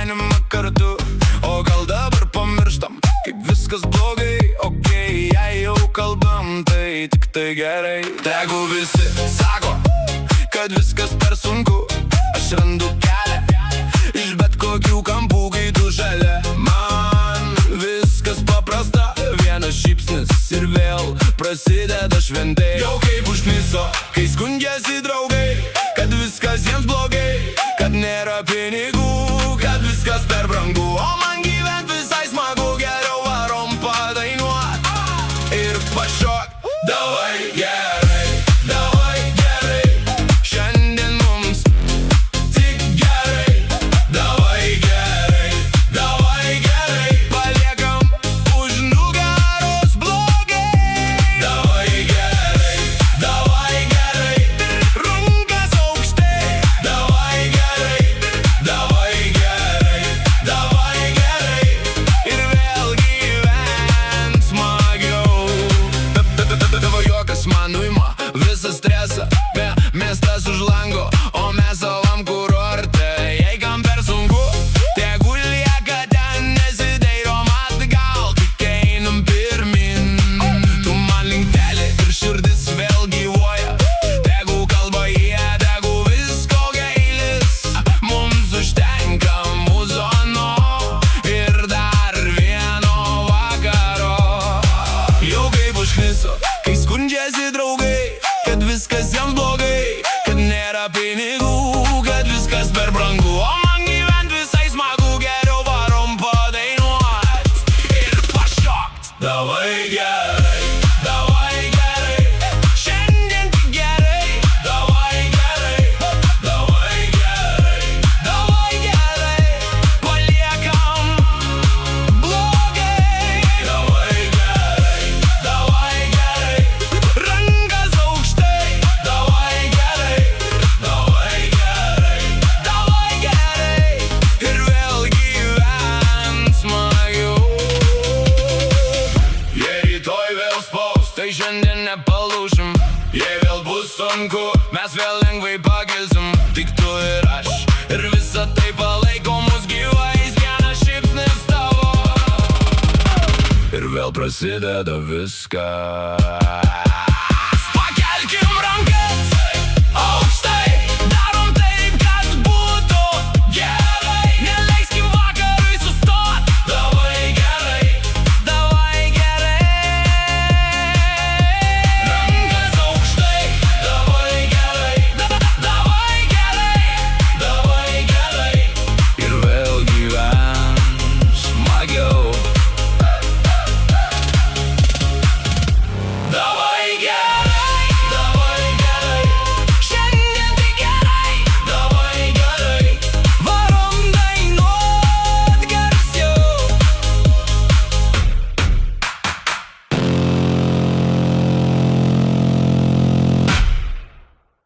gyvenimą kartu. O gal dabar pamirštam, kaip viskas blogai. Okei, jei jau kalbam, tai tik tai gerai. Tegu visi sako, kad viskas per sunku, aš randu kelią iš bet kokių kampų, kai tu šalia. Man viskas paprasta, vienas šypsnis ir vėl prasideda šventė. Jau kaip užkniso, kai skundžiasi draugai, kad viskas jiems blogai, kad nėra pinigų, kad viskas per brangu. O man gyvent visai smagu, geriau varom padainuot ir pašokt. Davai gerai, davai gerai, šiandien mums tik gerai. Davai gerai, davai gerai, paliekam už nugaros blogai. Davai gerai, rankas aukštai. Davai gerai, ir vėl gyvent smagiau. Tavo juokas man nuima visą stresą, miestas už lango, o mes savam kurorte. Jei kam per sunku, tegu lieka ten, nesidairom atgal, tik einam pirmin. Tu man linkteli ir širdis vėl gyvuoja. Tegu kalba jie, tegu visko gailis, mums užtenka muzono ir dar vieno vakaro. Jau kaip užkniso, kai skundžiasi draugai, kad viskas jiems blogai, kad nėra pinigų, kad viskas per brangu. O man gyvent visai smagu, geriau varom padainuot ir pašokt. Davai gerai, šiandien tik gerai. Davai gerai, paliekam blogai. Davai gerai, rankas aukštai. Davai gerai, ir vėl gyvent smagiau. Jei rytoj vėl spaus, tai šiandien nepalūšim. Jei vėl bus sunku, mes vėl lengvai pakelsim. Tik tu ir aš, ir visa tai palaiko mus gyvais. Vienas šypsnis tavo ir vėl prasideda viskas. Pakelkim rankas aukštai.